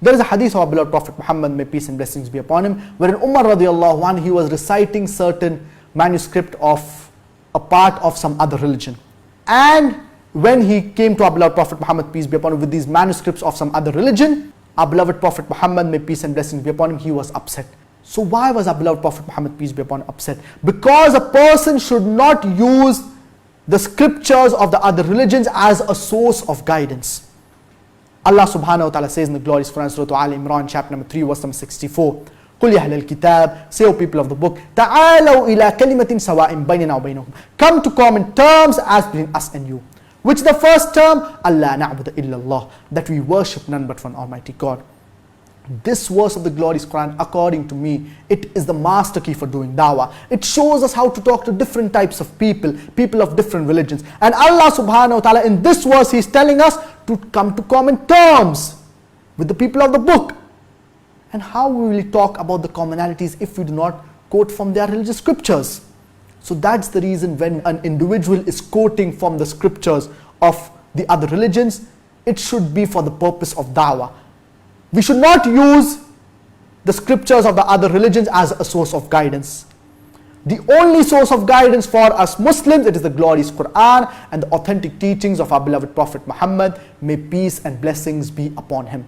There is a hadith of our beloved Prophet Muhammad, may peace and blessings be upon him, wherein Umar radiallahu anhu, he was reciting certain manuscript of a part of some other religion. And when he came to our beloved Prophet Muhammad, peace be upon him, with these manuscripts of some other religion, our beloved Prophet Muhammad, may peace and blessings be upon him, he was upset. So why was our beloved Prophet Muhammad, peace be upon him, upset? Because a person should not use the scriptures of the other religions as a source of guidance. Allah subhanahu wa ta'ala says in the glorious Quran, Surah Al Imran, chapter number 3, verse number 64, قُلْ يَا أَهْلَ الْكِتَابِ, say, O people of the book, تَعَالَوْا إِلَىٰ كَلِمَةٍ سَوَاءٍ بَيْنَنَا وَبَيْنَكُمْ, come to common terms as between us and you. Which the first term? Allah na'budu illallah, that we worship none but one Almighty God. This verse of the glorious Quran, according to me, it is the master key for doing dawah. It shows us how to talk to different types of people, people of different religions. And Allah subhanahu wa ta'ala, in this verse, He is telling us to come to common terms with the people of the book. And how will we talk about the commonalities if we do not quote from their religious scriptures? So that's the reason when an individual is quoting from the scriptures of the other religions, it should be for the purpose of dawah. We should not use the scriptures of the other religions as a source of guidance. The only source of guidance for us Muslims, it is the glorious Quran and the authentic teachings of our beloved Prophet Muhammad, may peace and blessings be upon him.